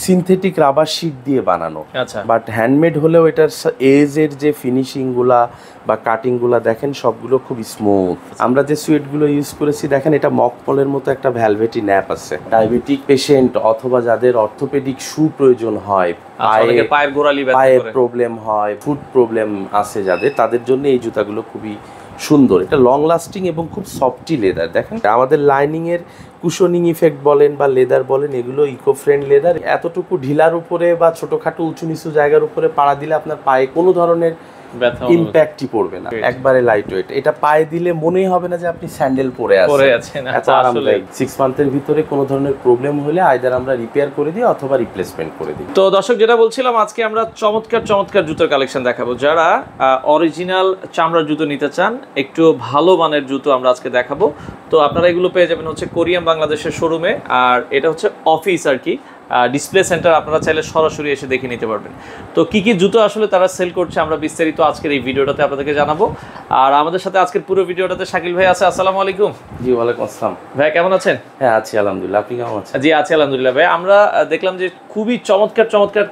Synthetic rubber sheet দিয়ে বানানো। আচ্ছা, বাট হ্যান্ডমেড হলেও এটার এজের যে ফিনিশিংগুলা বা কাটিংগুলা দেখেন সবগুলো খুব স্মুথ। আমরা যে সুয়েটগুলো ইউজ করেছি দেখেন এটা মকমলের মতো একটা ভ্যালভেটি ন্যাপ আছে। ডায়াবেটিক পেশেন্ট অথবা যাদের অর্থোপেডিক শু প্রয়োজন হয়, পায়ে প্রবলেম হয়, ফুট প্রবলেম আছে যাদের, তাদের জন্য এই জুতাগুলো খুবই সুন্দর। এটা লং লাস্টিং এবং খুব সফটি লেদার। দেখেন আমাদের লাইনিং এর কুশনিং ইফেক্ট বলেন বা লেদার বলেন, এগুলো ইকো ফ্রেন্ড লেদার। এতটুকু ঢিলার উপরে বা ছোটখাটো উঁচু নিচু জায়গার উপরে পাড়া দিলে আপনার পায়ে কোনো ধরনের ইম্প্যাক্টই পড়বে না, একবারে লাইট ওয়েট। এটা পায়ে দিলে মনেই হবে না যে আপনি স্যান্ডেল পরে আছেন, এত আরামদায়ক। 6 মান্থের ভিতরে কোনো ধরনের প্রবলেম হলে আইদার আমরা রিপেয়ার করে দিই অথবা রিপ্লেসমেন্ট করে দিই। তো দর্শক, যেটা বলছিলাম, আজকে আমরা চমৎকার চমৎকার জুতোর কালেকশন দেখাবো। যারা অরিজিনাল চামড়ার জুতো নিতে চান, একটু ভালো মানের জুতো আমরা আজকে দেখাবো। তো আপনারা এগুলো পেয়ে যাবেন হচ্ছে কোরিয়াম বাংলাদেশের শোরুমে, আর এটা হচ্ছে অফিস আর কি, ডিসপ্লে সেন্টার। আপনারা চাইলে সরাসরি এসে দেখে নিতে পারবেন। তো কি কি জুতো আসলে তারা সেল করছে আমরা বিস্তারিত আজকের এই ভিডিওটাতে আপনাদেরকে জানাবো। আর আমাদের সাথে আজকের পুরো ভিডিওটাতে শাকিল ভাই আছে। আসসালামু আলাইকুম। জি, ওয়ালাইকুম আসসালাম। ভাই কেমন আছেন? হ্যাঁ আছি আলহামদুলিল্লাহ, আপনি কেমন আছেন? জি আছি আলহামদুলিল্লাহ। ভাই আমরা দেখলাম যে খুবই চমৎকার চমৎকার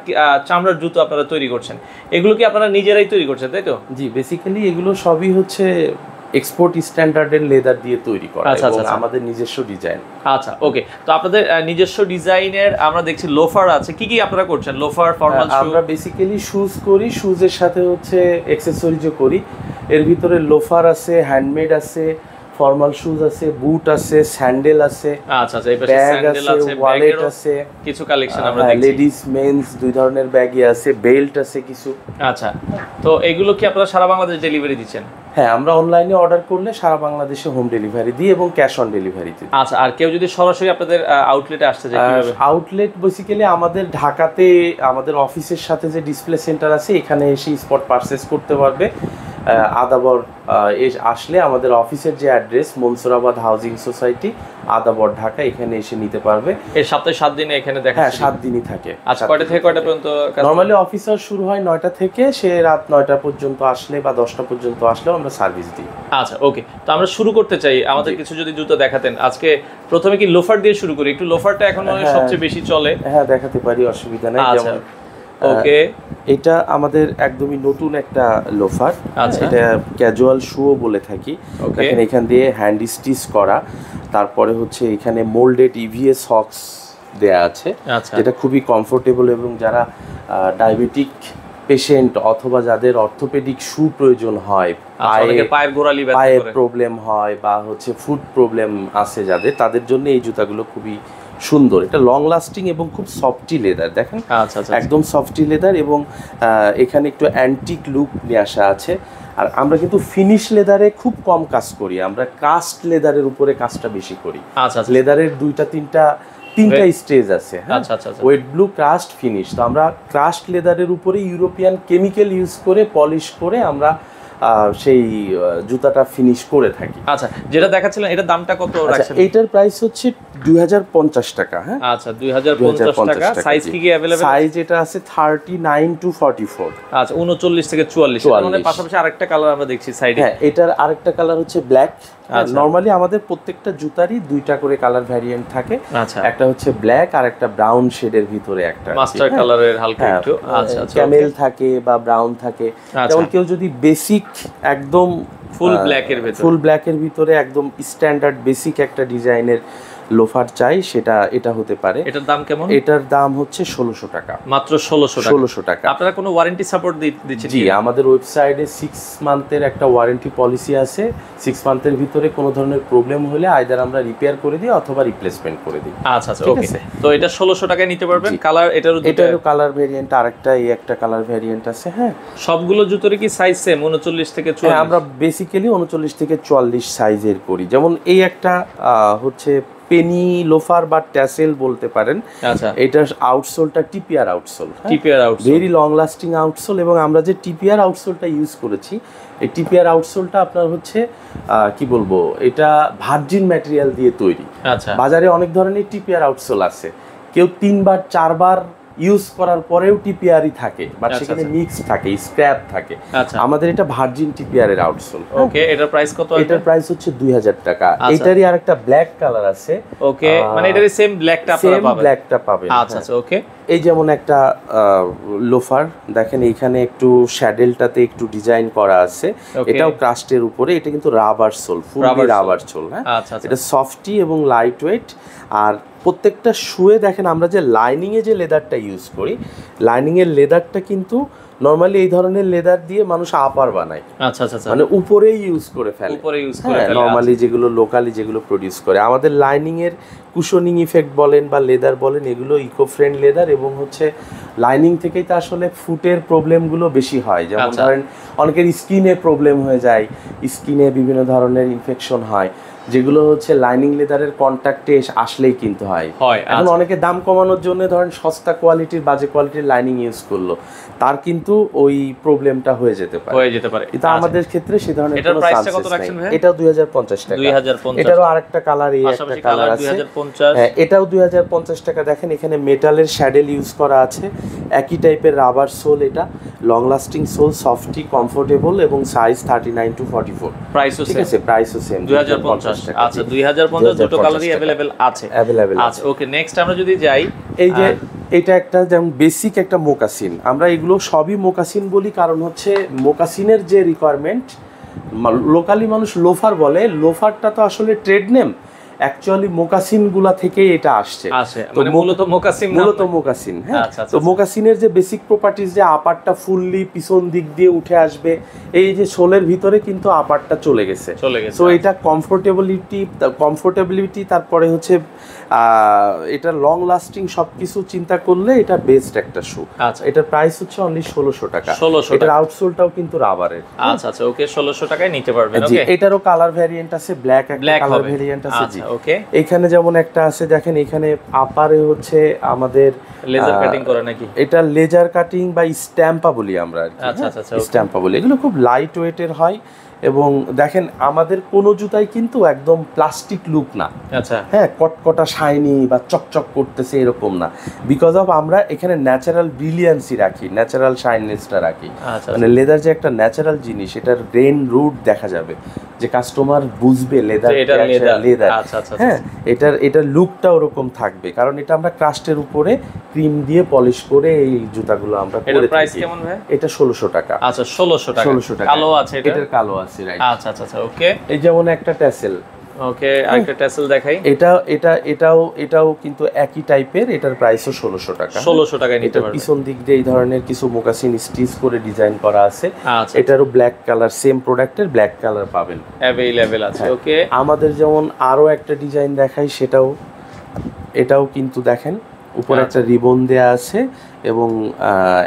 চামড়ার জুতো আপনারা তৈরি করছেন। এগুলো কি আপনারা নিজেরাই তৈরি করছেন, তাই তো? জি, বেসিক্যালি এগুলো সবই হচ্ছে এক্সপোর্ট স্ট্যান্ডার্ডের লেদার দিয়ে তৈরি করা, এবং আমাদের নিজস্ব ডিজাইন। আচ্ছা, ওকে। তো আপনাদের নিজস্ব ডিজাইনের আমরা দেখছি লোফার আছে। কি কি আপনারা করছেন? Loafer, formal shoe? আমরা বেসিক্যালি শুজ করি, শুজের সাথে হচ্ছে অ্যাকসেসরিজও করি। এর ভিতরে লোফার আছে, হ্যান্ডমেড আছে, ফর্মাল শুজ আছে, বুট আছে, স্যান্ডেল আছে। আচ্ছা আচ্ছা, এই পাশে স্যান্ডেল আছে, ওয়ালেট আছে, কিছু কালেকশন আমরা দেখছি। লেডিস মেন্স দুই ধরনের ব্যাগই আছে, বেল্ট আছে কিছু। আচ্ছা, তো এগুলো কি আপনারা সারা বাংলাদেশ ডেলিভারি দিচ্ছেন? হ্যাঁ, আমরা অনলাইনে অর্ডার করলে সারা বাংলাদেশে হোম ডেলিভারি দিই এবং ক্যাশ অন ডেলিভারি দিই। আচ্ছা, আর কেউ যদি সরাসরি আপনাদের আউটলেটে আসতে চায় কিভাবে? আউটলেট বেসিক্যালি আমাদের ঢাকাতে আমাদের অফিসের সাথে যে ডিসপ্লে সেন্টার আছে, এখানে এসে স্পট পারচেজ করতে পারবে। আদাবর আসলে আমাদের অফিসের যে address, Mansurabad housing society, Adabor, Dhaka, এখানে এসে নিতে পারবে। এই সপ্তাহে 7 দিনে এখানে দেখা? হ্যাঁ, 7 দিনই থাকে। আচ্ছা, কয়টা থেকে কয়টা পর্যন্ত? নরমালি অফিসার শুরু হয় 9টা থেকে, সে রাত 9টা পর্যন্ত আসলে বা 10টা পর্যন্ত আসলেও আমরা সার্ভিস দিই। আচ্ছা, ওকে। তো আমরা শুরু করতে চাই, আমাদের কিছু যদি জুতো দেখাতেন। আজকে প্রথমে কি লোফার দিয়ে শুরু করি? একটু লোফারটা এখন সবচেয়ে বেশি চলে। হ্যাঁ, দেখাতে পারি, অসুবিধা নেই। যেমন ওকে, এটা আমাদের একদমই নতুন একটা লোফার। আচ্ছা, এটা ক্যাজুয়াল শুও বলে থাকি। দেখেন এখান দিয়ে হ্যান্ড স্টিচ করা, তারপরে হচ্ছে এখানে মোল্ডেড ইভিএস সক্স দেয়া আছে, যেটা খুবই কমফোর্টেবল, এবং যারা ডায়াবেটিক পেশেন্ট অথবা যাদের অর্থোপেডিক শু প্রয়োজন হয়, পায়ে প্রবলেম হয় বা হচ্ছে ফুট প্রবলেম আছে যাদের, তাদের জন্য এই জুতাগুলো খুবই সুন্দর। এটা লং লাস্টিং এবং খুব সফটি লেদার। দেখেন একদম সফটি লেদার, এবং এখানে একটু অ্যান্টিক লুক নিয়ে আসা আছে। আর আমরা কিন্তু ফিনিশ লেদারে খুব কম কাজ করি, আমরা কাস্ট লেদারের উপরে কাজটা বেশি করি। লেদারের 2-3টা স্টেজ আছে। Wet blue, crust, finish. তো আমরা ক্রাস্ট লেদারের উপরে ইউরোপিয়ান কেমিক্যাল ইউজ করে পলিশ করে আমরা সেই জুতাটা ফিনিশ করে থাকি। আচ্ছা, যেটা দেখাচ্ছিলেন এটার দামটা কত রাখছেন? এটার প্রাইস হচ্ছে 2050 টাকা। হ্যাঁ, আচ্ছা, 2050 টাকা। সাইজ কি কি अवेलेबल? সাইজ এটা আছে 39 to 44। আচ্ছা, 39 থেকে 44। মানে পাশাপাশি আরেকটা কালার আমরা দেখছি সাইডে। হ্যাঁ, এটার আরেকটা কালার হচ্ছে ব্ল্যাক। নরমালি আমাদের প্রত্যেকটা জুতারই 2টা করে কালার ভ্যারিয়েন্ট থাকে। একটা হচ্ছে ব্ল্যাক আর একটা ব্রাউন শেডের ভিতরে একটা মাস্টার কালারের হালকা একটু। আচ্ছা, ক্যামেল থাকে বা ব্রাউন থাকে। যেমন কেউ যদি বেসিক একদম ফুল ব্ল্যাকের ভিতরে একদম স্ট্যান্ডার্ড বেসিক একটা ডিজাইনের লোফার চাই, সেটা এটা হতে পারে। এটার দাম কেমন? এটার দাম হচ্ছে 1600 টাকা। মাত্র 1600 টাকা। আপনারা কোনো ওয়ারেন্টি সাপোর্ট দিচ্ছেন? জি, আমাদের ওয়েবসাইটে 6 মান্থের একটা ওয়ারেন্টি পলিসি আছে। 6 মান্থের ভিতরে কোনো ধরনের প্রবলেম হলে আইদার আমরা রিপেয়ার করে দিই অথবা রিপ্লেসমেন্ট করে দিই। আচ্ছা আচ্ছা, ওকে। তো এটা 1600 টাকায় নিতে পারবেন। কালার এটারও কালার ভেরিয়েন্ট, আরেকটা এই একটা কালার ভেরিয়েন্ট আছে। হ্যাঁ, সবগুলো জুতোর কি সাইজ সেম 39 থেকে 44? আমরা বেসিক্যালি 39 থেকে 44 সাইজের করি। যেমন এই একটা হচ্ছে পেনি লোফার বা ট্যাসেল বলতে পারেন। আচ্ছা, এটার আউটসোলটা TPR outsole. Very long lasting outsole, এবং আমরা যে টিপিআর আউটসোলটা ইউজ করেছি, এই টিপিআর আউটসোলটা আপনার হচ্ছে কি বলবো, এটা ভার্জিন ম্যাটেরিয়াল দিয়ে তৈরি। আচ্ছা, বাজারে অনেক ধরনের টিপিআর আউটসোল আছে, কেউ 3-4 ইউজ করার পরেও টিপিআরই থাকে, বাট সেখানে মিক্স থাকে, স্ক্র্যাপ থাকে। আমাদের এটা ভার্জিন টিপিআর এর আউটসোল। ওকে, এটার প্রাইস কত? এটার প্রাইস হচ্ছে 2000 টাকা। এটারই আরেকটা ব্ল্যাক কালার আছে। ওকে, মানে এটারই সেম ব্ল্যাকটা আপনারা পাবেন? ব্ল্যাকটা পাবেন। আচ্ছা আচ্ছা, ওকে। এই যেমন একটা লোফার দেখেন, এইখানে একটু শ্যাডেলটাতে একটু ডিজাইন করা আছে, এটাও ক্রাস্টের উপরে, এটা কিন্তু rubber soul, fully rubber soul. হ্যাঁ, এটা সফটি এবং লাইট ওয়েট। আর প্রত্যেকটা শুয়ে দেখেন আমরা যে লাইনিংয়ে যে লেদারটা ইউজ করি, লাইনিংয়ের লেদারটা কিন্তু নরমালি এই ধরনের লেদার দিয়ে মানুষ আপার বানায়, মানে উপরেই ইউজ করে ফেলে, নরমালি যেগুলো লোকালি যেগুলো প্রডিউস করে। আমাদের লাইনিং এর কুশনিং ইফেক্ট বলেন বা লেদার বলেন, এগুলো ইকো ফ্রেন্ড লেদার, এবং হচ্ছে লাইনিং থেকেই তো আসলে ফুটের প্রবলেমগুলো বেশি হয়। যেমন ধরেন অনেকের স্কিনে প্রবলেম হয়ে যায়, স্কিনে বিভিন্ন ধরনের ইনফেকশন হয়, যেগুলো হচ্ছে লাইনিং লেদারের কন্ট্যাক্টে আসলেই কিন্তু হয়। এখন অনেকে দাম কমানোর জন্য ধরেন সস্তা কোয়ালিটির বাজে কোয়ালিটির লাইনিং ইউজ করলো, তার কিন্তু ওই প্রবলেমটা হয়ে যেতে পারে। কিন্তু আমাদের ক্ষেত্রে সেই ধরনের কোনো চান্সেস নেই। এটা 2050 টাকা। এটারও আরেকটা কালার, এই একটা কালার আছে, হ্যাঁ এটাও 2050 টাকা। দেখেন এখানে মেটালের শ্যাডেল ইউজ করা আছে, একই টাইপের রাবার সোল, এটা long lasting sole, softy, comfortable এবং সাইজ 39 to 44। প্রাইসও ঠিক আছে, প্রাইসও সেম 2050 টাকা। আচ্ছা 2050 দুটো কালারই अवेलेबल আছে। আচ্ছা ওকে, নেক্সট আমরা যদি যাই, এই যে এটা একটা যেমন বেসিক একটা মোকাসিন, আমরা এগুলো সবই মোকাসিন বলি কারণ হচ্ছে মোকাসিনের যে রিকোয়ারমেন্ট, লোকালি মানুষ লোফার বলে, লোফারটা তো আসলে ট্রেড নেম, অ্যাকচুয়ালি মোকাসিন গুলা থেকে এটা আসছে, মানে মূলত মোকাসিন। হ্যাঁ, তো মোকাসিনের যে বেসিক প্রপার্টিজ, যে আপারটা ফুললি পিছন দিক দিয়ে উঠে আসবে, এই যে সোলের ভিতরে কিন্তু আপারটা চলে গেছে। তো এটা কমফোর্টেবিলিটি, তারপরে হচ্ছে এটা লং লাস্টিং, সবকিছু চিন্তা করলে এটা বেস্ট একটা শু। এটার প্রাইস হচ্ছে অনলি 1600 টাকা। এটার আউটসোলটাও কিন্তু রাবারের। আচ্ছা ওকে, 1600 টাকায় নিতে পারবেন। ওকে, এটারও কালার ভ্যারিয়েন্ট আছে, ব্ল্যাক একটা কালার ভ্যারিয়েন্ট আছে। জি ওকে, এখানে যেমন একটা আছে, দেখেন এখানে আপারে হচ্ছে আমাদের লেজার কাটিং করে নাকি, এটা লেজার কাটিং বা স্ট্যাম্পা বলি আমরা আর কি। স্ট্যাম্পা বলি, এগুলো খুব লাইট ওয়েটের হয়, এবং দেখেন আমাদের কোনো জুতাই কিন্তু একদম প্লাস্টিক লুক না। হ্যাঁ, কটকটা শাইনি বা চকচক করতেছে এরকম না, বিকজ অফ আমরা এখানে ন্যাচারাল ব্রিলিয়ান্সি রাখি, ন্যাচারাল শাইননেসটা রাখি। মানে লেদার যে একটা ন্যাচারাল জিনিস, এটার গ্রেন রুট দেখা যাবে, যে কাস্টমার বুঝবে লেদার। হ্যাঁ, এটার লুকটা ওরকম থাকবে, কারণ এটা আমরা ক্রাস্টের উপরে ক্রিম দিয়ে পলিশ করে এই জুতাগুলো আমরা করে থাকি। প্রাইস কেমন ভাই? এটা 1600 টাকা। আচ্ছা 1600 টাকা। কালো আছে, এটার কালো আছে, রাইট। আচ্ছা ওকে, এই যেমন একটা ট্যাসেল। ওকে, আরেকটা ট্যাসেল দেখাই। এটাও কিন্তু একই টাইপের, এটার প্রাইসও 1600 টাকা। 1600 টাকায় নিতে পারবেন। পিছন দিক দিয়ে এই ধরনের কিছু মোকাসিন স্টিচ করে ডিজাইন করা আছে। এটারও ব্ল্যাক কালার, সেম প্রোডাক্টের ব্ল্যাক কালার পাবেন, अवेलेबल আছে। ওকে, আমাদের যেমন আরো একটা ডিজাইন দেখাই, এটাও কিন্তু দেখেন উপরে একটা রিবন দেয়া আছে, এবং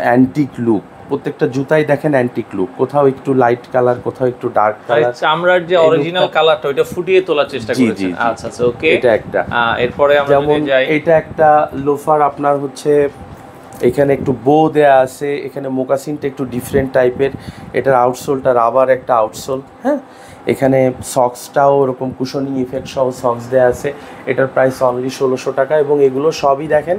অ্যান্টিক লুক, প্রত্যেকটা জুতাই দেখেন অ্যান্টিক লুক, কোথাও একটু লাইট কালার, কোথাও একটু ডার্ক কালার, চামড়ার যে অরিজিনাল কালারটা ওইটা ফুটিয়ে তোলার চেষ্টা করেছেন। আচ্ছা ওকে, এটা একটা। এরপরে আমরা যদি যাই, এটা একটা লোফার, আপনার হচ্ছে এখানে একটু বো দেয়া আছে, এখানে মোকাসিনটা একটু ডিফারেন্ট টাইপের, এটার আউটসোলটা রাবার একটা আউটসোল। হ্যাঁ, এখানে সক্সটাও ওরকম কুশনিং ইফেক্ট সহ সক্স দেওয়া আছে। এটার প্রাইস অনলি 1600 টাকা, এবং এগুলো সবই দেখেন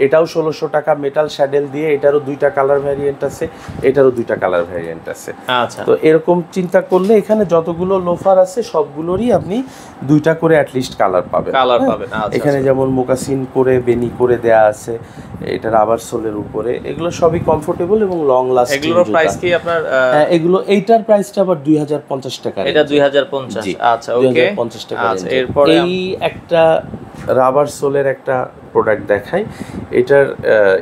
এটাও 1600 টাকা, মেটাল শ্যাডেল দিয়ে। এটারও 2টা কালার ভ্যারিয়েন্ট আছে, এটারও 2টা কালার ভ্যারিয়েন্ট আছে। আচ্ছা, তো এরকম চিন্তা করলে এখানে যতগুলো লোফার আছে সবগুলোরই আপনি 2টা করে অ্যাটলিস্ট কালার পাবেন। এখানে যেমন মোকাসিন করে বেনি করে দেয়া আছে, এটা রাবার সোলের উপরে, এগুলো সবই কমফোর্টেবল এবং লং লাস্টিং। এগুলোর প্রাইস কি আপনার? এগুলো এইটার প্রাইসটা আবার 2050 টাকা। এটা 2050। আচ্ছা ওকে, 2050 টাকা। আচ্ছা, এরপরে এই একটা রাবার সোলের একটা প্রোডাক্ট দেখাই।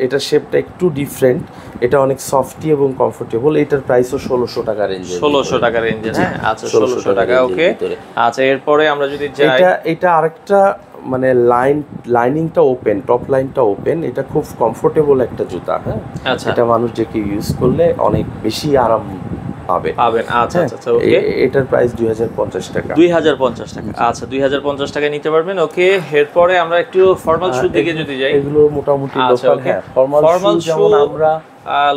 এটার শেপটা একটু ডিফারেন্ট, এটা অনেক সফটি এবং কমফোর্টেবল। এটার প্রাইসও 1600 টাকা রেঞ্জে। 1600 টাকা রেঞ্জে। হ্যাঁ, আচ্ছা 1600 টাকা। ওকে, আচ্ছা এরপরে আমরা যদি যাই, এটা আরেকটা, মানে লাইনিংটা ওপেন, টপ লাইনটা ওপেন, এটা খুব কমফোর্টেবল একটা জুতা। হ্যাঁ, এটা মানুষ যে কেউ ইউজ করলে অনেক বেশি আরাম পাবেন। আচ্ছা ওকে, এটার প্রাইস 2050 টাকা। 2050 টাকা। আচ্ছা 2050 টাকায় নিতে পারবেন। ওকে, এরপরে আমরা একটু ফর্মাল শু দিকে যদি যাই, এগুলো মোটামুটি লোকাল। হ্যাঁ, ফর্মাল শু যেমন আমরা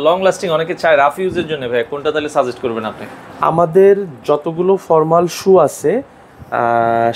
লং লাস্টিং অনেকে চায় রাফ ইউজের জন্য, ভাই কোনটা তাহলে সাজেস্ট করবেন আপনি? আমাদের যতগুলো ফর্মাল শু আছে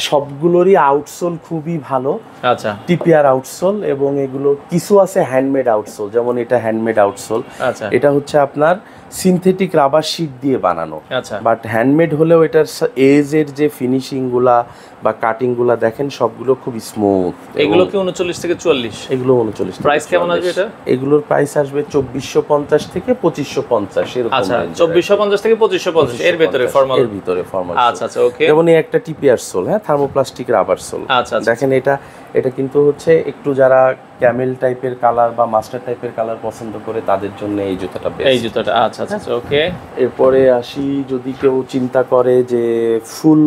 সবগুলোরই আউটসোল খুবই ভালো। আচ্ছা, টিপিআর আউটসোল, এবং এগুলো কিছু আছে হ্যান্ডমেড আউটসোল, যেমন এটা হ্যান্ডমেড আউটসোল। আচ্ছা, এটা হচ্ছে আপনার সিনথেটিক রাবার শীট দিয়ে বানানো। আচ্ছা, বাট হ্যান্ডমেড হলেও এটার এজের যে ফিনিশিং গুলা বা কাটিং গুলা দেখেন সবগুলো খুব স্মুথ। এগুলো কি 39 থেকে 44? এগুলো 39। প্রাইস কেমন আসবে এটা? এগুলোর প্রাইস আসবে 2450 থেকে 2550 এরকম। আচ্ছা, 2450 থেকে 2550 এর ভিতরে ফর্মাল, এর ভিতরে ফর্মাল। আচ্ছা আচ্ছা, ওকে। যেমন এই একটা টিপিআর সোল, হ্যাঁ, থার্মোপ্লাস্টিক রাবার সোল। আচ্ছা, দেখেন এটা কিন্তু হচ্ছে একটু যারা ক্যামেল টাইপের কালার বা মাস্টার টাইপের কালার পছন্দ করে তাদের জন্য এই জুতাটা বেস্ট। এই জুতাটা, আচ্ছা আচ্ছা, ওকে। এরপরে আসি, যদি কেউ চিন্তা করে যে ফুল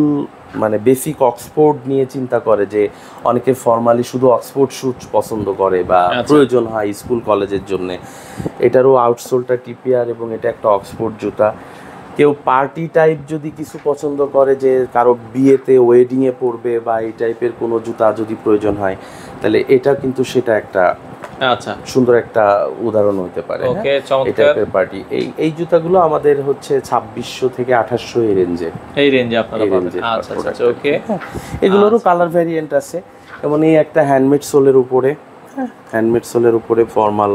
মানে বেসিক অক্সফোর্ড নিয়ে চিন্তা করে, যে অনেকে ফর্মালি শুধু অক্সফোর্ড শুজ পছন্দ করে বা প্রয়োজন হয় স্কুল কলেজের জন্য, এটারও আউটসোলটা টিপিআর এবং এটা একটা অক্সফোর্ড জুতা। কেউ পার্টি টাইপ যদি কিছু পছন্দ করে, যে কারো বিয়েতে ওয়েডিংয়ে পরবে বা এই টাইপের কোনো জুতা যদি প্রয়োজন হয়, তাহলে এটা কিন্তু সেটা একটা আচ্ছা সুন্দর একটা উদাহরণ হতে পারে। ওকে, চমৎকার। টাইপের পার্টি এই জুতাগুলো আমাদের হচ্ছে 2600 থেকে 2800 এই রেঞ্জে। এই রেঞ্জে আপনারা পাবেন। আচ্ছা আচ্ছা, ওকে। এগুলোরও কালার ভ্যারিয়েন্ট আছে। যেমন এই একটা হ্যান্ডমেড সোলের উপরে, হ্যান্ডমেড সোলের উপরে ফর্মাল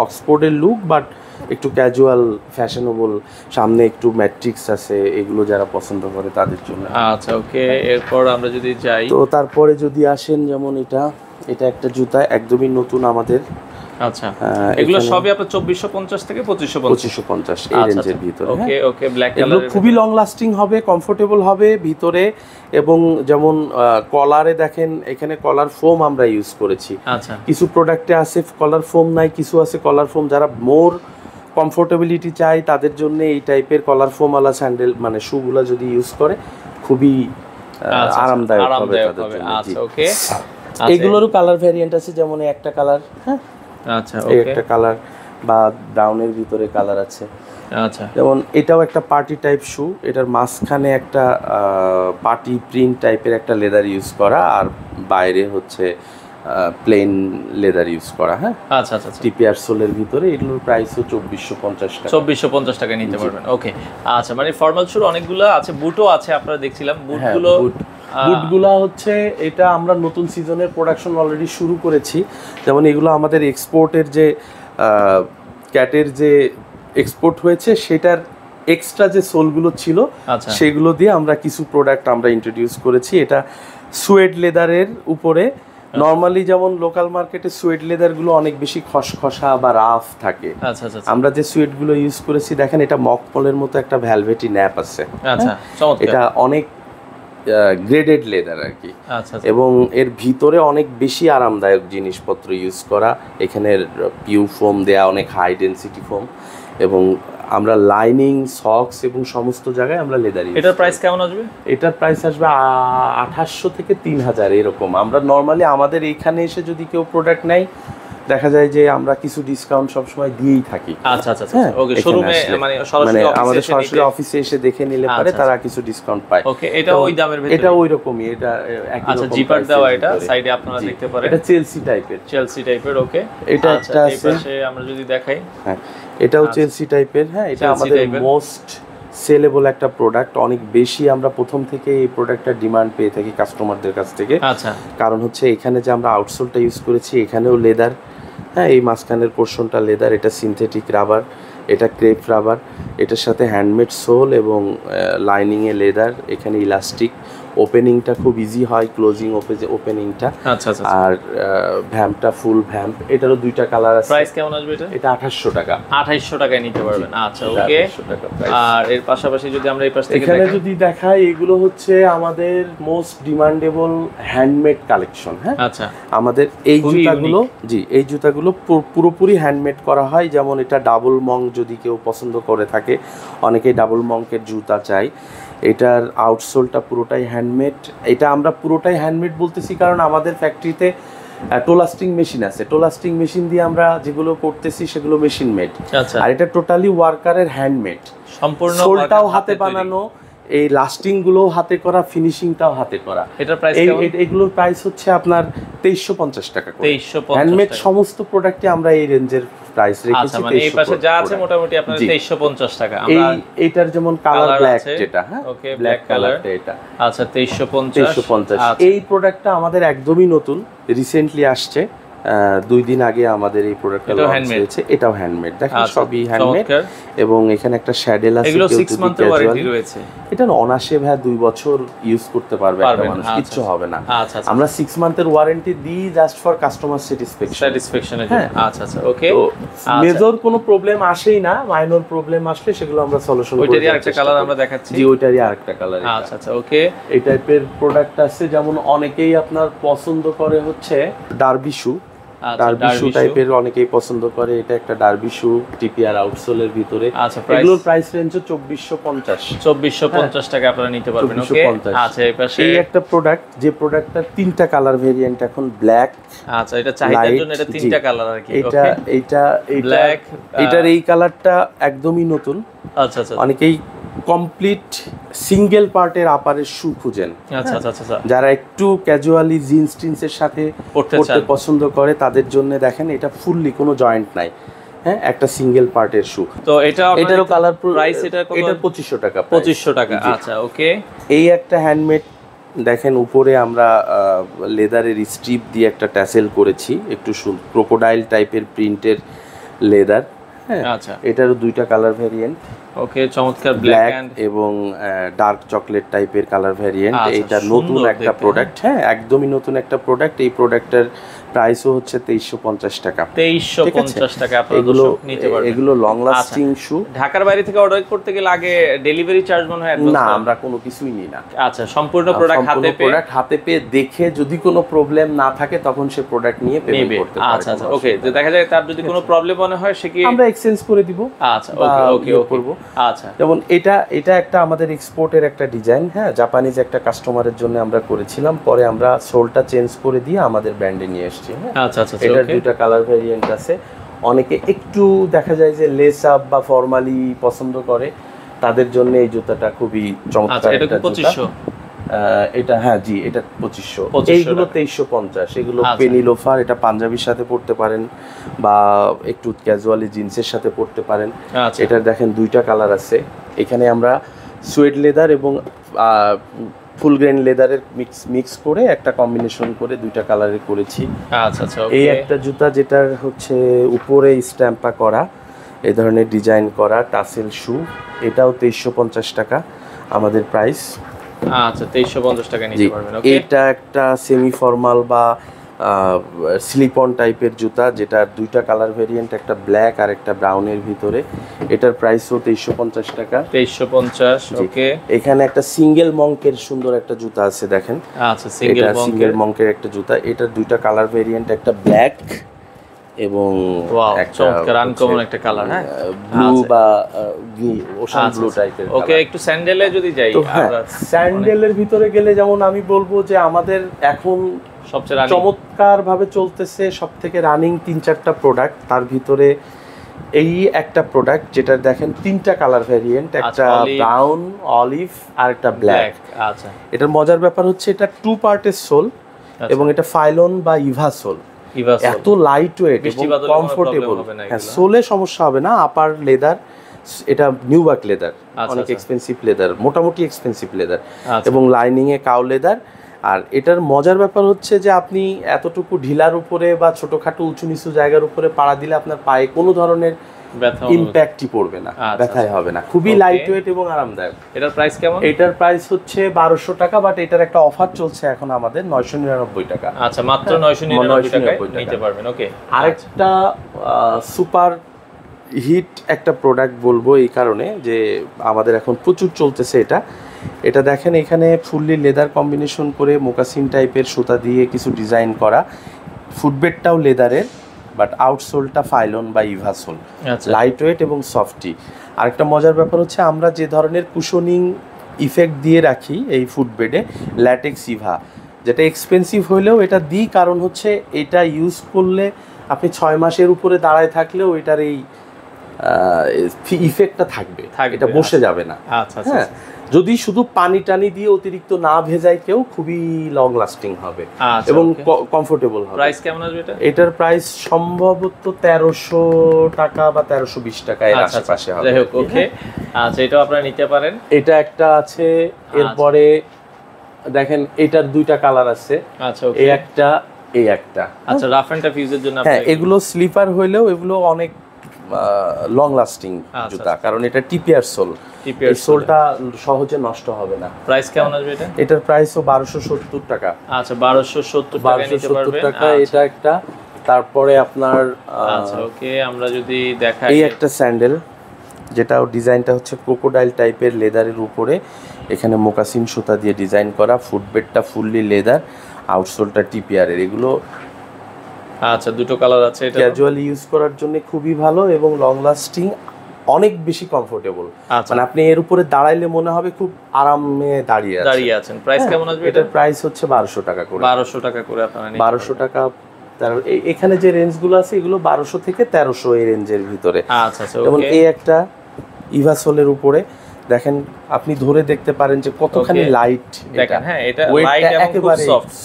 অক্সফোর্ডের লুক, বাট একটু ক্যাজুয়াল ফ্যাশনেবল, সামনে একটু ম্যাট্রিক্স আছে, এগুলো যারা পছন্দ করে তাদের জন্য। আচ্ছা, ওকে। এরপর আমরা যদি যাই, তো তারপরে যদি আসেন, যেমন এটা একটা জুতা একদমই নতুন আমাদের। আচ্ছা, এগুলো সবই আপনার 2450 থেকে 2550 এই রেঞ্জের ভিতরে। ওকে ওকে, ব্ল্যাক কালার, খুবই লং লাস্টিং হবে, কমফোর্টেবল হবে ভিতরে। এবং যেমন কলারে দেখেন, এখানে কলার ফোম আমরা ইউজ করেছি। আচ্ছা, কিছু প্রোডাক্টে আছে কলার ফোম নাই, কিছু আছে কলার ফোম। যারা মোর কমফোর্টেবিলিটি চাই তাদের জন্য এই টাইপের কলার ফোম আলা স্যান্ডেল মানে শুগুলা যদি ইউজ করে খুবই আরামদায়ক হবে তাদের জন্য। আচ্ছা, ওকে। এগুলোরও কালার ভ্যারিয়েন্ট আছে, যেমন একটা কালার, হ্যাঁ, আচ্ছা, ওকে, একটা কালার বা ব্রাউনের ভিতরে কালার আছে। আচ্ছা, যেমন এটাও একটা পার্টি টাইপ শু, এটার মাঝখানে একটা পার্টি প্রিন্ট টাইপের একটা লেদার ইউজ করা, আর বাইরে হচ্ছে প্লেন লেদার ইউজ করা। হ্যাঁ, আচ্ছা আচ্ছা, টিপিআর সোলের ভিতরে। এগুলোর প্রাইসও 2450 টাকা। 2450 টাকা নিতে পারবেন। ওকে, আচ্ছা, মানে ফর্মাল শুর অনেকগুলো আছে, বুটও আছে, আপনারা দেখছিলাম বুটগুলা হচ্ছে এটা আমরা নতুন সিজনের প্রোডাকশন অলরেডি শুরু করেছি। যেমন এগুলো আমাদের এক্সপোর্টের যে ক্যাটের যে এক্সপোর্ট হয়েছে সেটার এক্সট্রা যে সোলগুলো ছিল সেগুলো দিয়ে আমরা কিছু প্রোডাক্ট আমরা ইন্ট্রোডিউস করেছি। এটা সুয়েড লেদারের উপরে। নর্মালি যেমন লোকাল মার্কেটে সুয়েড লেদারগুলো অনেক বেশি খসখসা বা রাফ থাকে। আচ্ছা আচ্ছা, আমরা যে সুয়েডগুলো ইউজ করেছি, দেখেন এটা মকপলের মতো একটা ভ্যালভেটি ন্যাপ আছে। আচ্ছা, চমৎকার। এটা অনেক গ্রেডেড লেদার আর কি। আচ্ছা, এবং এর ভিতরে অনেক বেশি আরামদায়ক জিনিসপত্র ইউজ করা। এখানের পিউ ফোম দেয়া, অনেক হাই ডেনসিটি ফোম, এবং আমরা লাইনিং, সক্স এবং সমস্ত জায়গায় আমরা লেদার ইউজ। এটার প্রাইস কেমন আসবে? এটার প্রাইস আসবে 2800 থেকে 3000 এরকম। আমরা নর্মালি আমাদের এইখানে এসে যদি কেউ প্রোডাক্ট নেয়, দেখা যায় যে আমরা কিছু ডিসকাউন্ট সবসময় দিয়েই থাকি। আচ্ছা আচ্ছা, ওকে। শোরুমে মানে আমাদের সরাসরি অফিসে এসে দেখে নিলে পরে তারা কিছু ডিসকাউন্ট পায়। ওকে, এটা ওই দামের ভিতরে? এটা ওই রকমই, এটা একই রকম। আচ্ছা, জিপার দেওয়া, এটা সাইডে আপনারা দেখতে পারেন। এটা চেলসি টাইপের। ওকে, এটা একটা আছে। এই পাশে আমরা যদি দেখাই, হ্যাঁ, এটাও চেলসি টাইপের। হ্যাঁ, এটা আমাদের মোস্ট সেলেবল একটা প্রোডাক্ট। অনেক বেশি আমরা প্রথম থেকে এই প্রোডাক্টটার ডিমান্ড পেয়ে থাকি কাস্টমারদের কাছ থেকে। আচ্ছা, কারণ হচ্ছে এখানে যে আমরা আউটসোলটা ইউজ করেছি, এখানেও লেদার, হ্যাঁ, এই মাঝখানের পোর্শনটা লেদার, এটা সিনথেটিক রাবার, এটা ক্রেপ রাবার, এটার সাথে হ্যান্ডমেড সোল এবং লাইনিংয়ে লেদার। এখানে ইলাস্টিক, ওপেনিংটা খুব ইজি হয়, ক্লোজিং ওপেনিংটা। আচ্ছা আচ্ছা, আর ভ্যাম্পটা ফুল ভ্যাম্প। এটারও দুইটা কালার আছে। প্রাইস কেমন আসবে এটা? এটা 2800 টাকা। 2800 টাকায় নিতে পারবেন। আচ্ছা, ওকে। আর এর পাশাপাশি যদি আমরা এই পাশ থেকে এখানে যদি দেখাই, এগুলো হচ্ছে আমাদের মোস্ট ডিমান্ডেবল হ্যান্ডমেড কালেকশন। হ্যাঁ, আচ্ছা, আমাদের এই জুতাগুলো, এই জুতাগুলো পুরোপুরি হ্যান্ডমেড করা হয়। যেমন এটা ডাবল মং যদি কেউ পছন্দ করে থাকে, অনেকেই ডাবল মঙ্কের জুতা চাই। এটার আউটসোলটা পুরোটাই হ্যান্ডমেড। এটা আমরা পুরোটাই হ্যান্ডমেড বলতেছি কারণ আমাদের ফ্যাক্টরিতে টোলাস্টিং মেশিন আছে। টোলাস্টিং মেশিন দিয়ে আমরা যেগুলো করতেছি সেগুলো মেশিন মেড। আর এটা টোটালি ওয়ার্কারের হ্যান্ডমেড, সম্পূর্ণ সোলটাও হাতে বানানো এই লাস্টিং গুলো হাতে করা, ফিনিশিংটাও হাতে করা। এটার প্রাইস কেমন? এগুলোর প্রাইস হচ্ছে আপনার 2350 টাকা করে। 2350 হ্যান্ডমেড সমস্ত প্রোডাক্টে আমরা এই রেঞ্জের প্রাইস রেখেছি। আচ্ছা, মানে এই পাশে যা আছে মোটামুটি আপনার 2350 টাকা। আমরা এইটার যেমন কালার ব্ল্যাক যেটা, হ্যাঁ ওকে, ব্ল্যাক কালারটা এটা। আচ্ছা 2350। এই প্রোডাক্টটা আমাদের একদমই নতুন, রিসেন্টলি আসছে, 2 দিন আগে আমাদের এই প্রোডাক্টটা লঞ্চ হয়েছে। এটাও হ্যান্ডমেড, দেখেন সবই হ্যান্ডমেড। এবং এখানে একটা শ্যাডেল আছে, এগুলো 6 মান্থের ওয়ারেন্টি রয়েছে। এটা অনাসে ভাই 2 বছর ইউজ করতে পারবে একটা মানুষ, কিচ্ছু হবে না। আচ্ছা, আমরা 6 মান্থের ওয়ারেন্টি দিই জাস্ট ফর কাস্টমার স্যাটিসফ্যাকশনের জন্য। আচ্ছা, ওকে। মেজর কোনো প্রবলেম আসেই না, মাইনর প্রবলেম আসলে সেগুলো আমরা সলিউশন করি। ওইটারই আরেকটা কালার আমরা দেখাচ্ছি। জি, ওইটারই আরেকটা কালার। আচ্ছা, ওকে। এই টাইপের প্রোডাক্ট আছে, যেমন অনেকেই আপনার পছন্দ করে হচ্ছে ডার্বি শু। ডার্বি শু টাইপের অনেকেই পছন্দ করে। এটা একটা ডার্বি শু, টিপিআর আউটসোলের ভিতরে। আচ্ছা, এগুলোর প্রাইস রেঞ্জ 2450 টাকা আপনারা নিতে পারবেন। ওকে। আচ্ছা, এই পাশে এই একটা প্রোডাক্ট, যে প্রোডাক্টটার 3টা কালার ভেরিয়েন্ট এখন ব্ল্যাক। আচ্ছা, এটা চাহিদার জন্য এটা 3টা কালার আর কি। এটা ব্ল্যাক, এটার এই কালারটা একদমই নতুন। আচ্ছা, অনেকেই কমপ্লিট সিঙ্গেল পার্টের আপারের শু খুঁজেন। আচ্ছা, যারা একটু ক্যাজুয়ালি জিন্স টিন্সের সাথে পড়তে পছন্দ করে তাদের জন্য দেখেন এটা ফুললি কোনো জয়েন্ট নাই, হ্যাঁ, একটা সিঙ্গেল পার্টের শু। তো এটারও কালার প্রাইস এটা 2500 টাকা। 2500 টাকা। আচ্ছা, ওকে। এই একটা হ্যান্ডমেড দেখেন, উপরে আমরা লেদারের স্ট্রিপ দিয়ে একটা ট্যাসেল করেছি, একটু ক্রোকোডাইল টাইপের প্রিন্টের লেদার। হ্যাঁ, আচ্ছা, এটারও 2টা কালার ভেরিয়েন্ট। ওকে, চমৎকার ব্ল্যাক এবং ডার্ক চকলেট টাইপের কালার ভেরিয়েন্ট। এটা নতুন একটা প্রোডাক্ট, হ্যাঁ, একদমই নতুন একটা প্রোডাক্ট। এই প্রোডাক্টের প্রাইসও হচ্ছে 2350 টাকা। 2350 টাকা আপনারা নিতে পারবেন। এগুলো লং লাস্টিং শু। ঢাকার বাইরে থেকে অর্ডার করতে গেলে আগে ডেলিভারি চার্জ মনে হয় না, আমরা কোনো কিছুই নিই না। আচ্ছা, সম্পূর্ণ প্রোডাক্ট হাতে পেয়ে দেখে যদি কোনো প্রবলেম না থাকে তখন সে প্রোডাক্ট নিয়ে পেমেন্ট করতে পারে। আচ্ছা, ওকে। যে দেখা যায় তার যদি কোনো প্রবলেম মনে হয় সে কি আমরা এক্সচেঞ্জ করে দিব। আচ্ছা, ওকে করব। আচ্ছা, যেমন এটা একটা আমাদের এক্সপোর্টের একটা ডিজাইন, হ্যাঁ, জাপানিজ একটা কাস্টমারের জন্য আমরা করেছিলাম, পরে আমরা সোলটা চেঞ্জ করে দিয়ে আমাদের ব্র্যান্ডে নিয়ে এসেছি। আচ্ছা, এটার 2টা কালার ভেরিয়েন্ট আছে। অনেকে একটু দেখা যায় যে লেস আপ বা ফর্মালি পছন্দ করে, তাদের জন্য এই জুতাটা খুবই চমৎকার একটা জুতা। এটা, হ্যাঁ জি, এটা 2500। এইগুলো 2350। এগুলো পেনি লোফার, এটা পাঞ্জাবির সাথে পরতে পারেন বা একটু ক্যাজুয়ালি জিন্সের সাথে পরতে পারেন। এটার দেখেন 2টা কালার আছে। এখানে আমরা সুয়েড লেদার এবং ফুল গ্রেন লেদারের মিক্স করে একটা কম্বিনেশন করে 2টা কালারে করেছি। আচ্ছা, এই একটা জুতা যেটার হচ্ছে উপরে স্ট্যাম্পা করা, এই ধরনের ডিজাইন করা টাসেল শু, এটাও 2350 টাকা আমাদের প্রাইস। আচ্ছা, 2350 টাকা নিতে পারবেন। ওকে। এটা একটা সেমি ফর্মাল বা স্লিপ অন টাইপের জুতা, যেটার 2টা কালার ভেরিয়েন্ট, একটা ব্ল্যাক আর একটা ব্রাউনের ভিতরে। এটার প্রাইসও 2350 টাকা। 2350। ওকে। এখানে একটা সিঙ্গেল মঙ্কের সুন্দর একটা জুতা আছে, দেখেন। আচ্ছা, সিঙ্গেল মঙ্কের একটা জুতা। এটার 2টা কালার ভেরিয়েন্ট, একটা ব্ল্যাক এবং চমৎকার আনকমন একটা কালার, হ্যাঁ, ব্লু বা ওশান ব্লু টাইপের। ওকে, একটু স্যান্ডেলে যদি যাই, স্যান্ডেলের ভিতরে গেলে যেমন আমি বলবো যে আমাদের এখন সবচেয়ে চমৎকার ভাবে চলতেছে সবথেকে রানিং 3-4টা প্রোডাক্ট। তার ভিতরে এই একটা প্রোডাক্ট যেটা দেখেন 3টা কালার ভেরিয়েন্ট, একটা ব্রাউন, অলিভ আর একটা ব্ল্যাক। আচ্ছা, এটার মজার ব্যাপার হচ্ছে এটা 2 পার্টের সোল এবং এটা ফাইলন বা ইভা সোল। এত লাইট ওয়েট এবং কমফোর্টেবল, হ্যাঁ, সোলে সমস্যা হবে না। আপার লেদার, এটা নিউবাক লেদার, অনেক এক্সপেন্সিভ লেদার, মোটামুটি এক্সপেন্সিভ লাইনিং এবং লাইনিংয়ে কাউ লেদার। আর এটার মজার ব্যাপার হচ্ছে যে আপনি এতটুকু ঢিলার উপরে বা ছোটখাটো উঁচু নিচু জায়গার উপরে পাড়া দিলে আপনার পায়ে কোনো ধরনের ইমপ্যাক্টই পড়বে না, ব্যথাই হবে না। খুবই লাইট ওয়েট এবং আরামদায়ক। এটার প্রাইস কেমন? এটার প্রাইস হচ্ছে 1200 টাকা, বাট এটার একটা অফার চলছে এখন আমাদের 999 টাকা। আচ্ছা, মাত্র 999 টাকায় নিতে পারবেন। ওকে। আরেকটা সুপার হিট একটা প্রোডাক্ট বলবো এই কারণে যে আমাদের এখন প্রচুর চলতেছে এটা দেখেন, এখানে ফুললি লেদার কম্বিনেশন করে মোকাসিন টাইপের সুতা দিয়ে কিছু ডিজাইন করা, ফুটবেডটাও লেদারের, বাট আউটসোলটা ফাইলন বা ইভাসোল, লাইট ওয়েট এবং সফটি। আরেকটা মজার ব্যাপার হচ্ছে আমরা যে ধরনের কুশনিং ইফেক্ট দিয়ে রাখি এই ফুটবেডে, ল্যাটেক্স ইভা, যেটা এক্সপেন্সিভ হলেও এটা দিই, কারণ হচ্ছে এটা ইউজ করলে আপনি 6 মাসের উপরে দাঁড়ায় থাকলেও এটার এই ইফেক্টটা থাকবে, এটা বসে যাবে না। আচ্ছা আচ্ছা, যদি শুধু পানি টানি দিয়ে অতিরিক্ত না ভেজায় কেউ, খুবই লং লাস্টিং হবে এবং কমফোর্টেবল হবে। প্রাইস কেমন আসবে এটা? এটার প্রাইস সম্ভবত 1300 টাকা বা 1320 টাকা এর আশেপাশে হবে। যাই হোক, ওকে, আচ্ছা এটাও আপনারা নিতে পারেন। এটা একটা আছে। এরপরে দেখেন এটার দুইটা কালার আছে। আচ্ছা, এই একটা, এই একটা। আচ্ছা, রাফ এন্ড টাফ ইউজের জন্য হ্যাঁ, এগুলো স্লিপার হইলেও এগুলো অনেক লং লাস্টিং জুতা, কারণ এটা টিপিআর সোল। এই সোলটা সহজে নষ্ট হবে না। প্রাইস কেমন আসবে এটা? এটার প্রাইসও 1270 টাকা। আচ্ছা, 1270 টাকা নিতে পারবেন। টাকা এটা একটা। তারপরে আপনার আচ্ছা, ওকে, আমরা যদি দেখাই, এই একটা স্যান্ডেল, যেটা ডিজাইনটা হচ্ছে ক্রোকোডাইল টাইপের লেদারের উপরে, এখানে মোকাসিন সুতা দিয়ে ডিজাইন করা, ফুটবেডটা ফুললি লেদার, আউটসোলটা টিপিআর এর। এগুলো আচ্ছা, দুটো কালার আছে। এটা ক্যাজুয়াল ইউজ করার জন্য খুবই ভালো এবং লং লাস্টিং, অনেক বেশি কমফোর্টেবল। মানে আপনি এর উপরে দাঁড়াইলে মনে হবে খুব আরামে দাঁড়িয়ে আছেন। প্রাইস কেমন আসবে? এটার প্রাইস হচ্ছে 1200 টাকা করে। 1200 টাকা করে আপনারা নিতে 1200 টাকা। এখানে যে রেঞ্জগুলো আছে এগুলো 1200 থেকে 1300 এই রেঞ্জের ভিতরে। আচ্ছা আচ্ছা, যেমন এই একটা ইভাসোলের উপরে দেখেন, আপনি ধরে দেখতে পারেন যে কতখানি লাইট। দেখেন, হ্যাঁ, এটা লাইট এবং খুব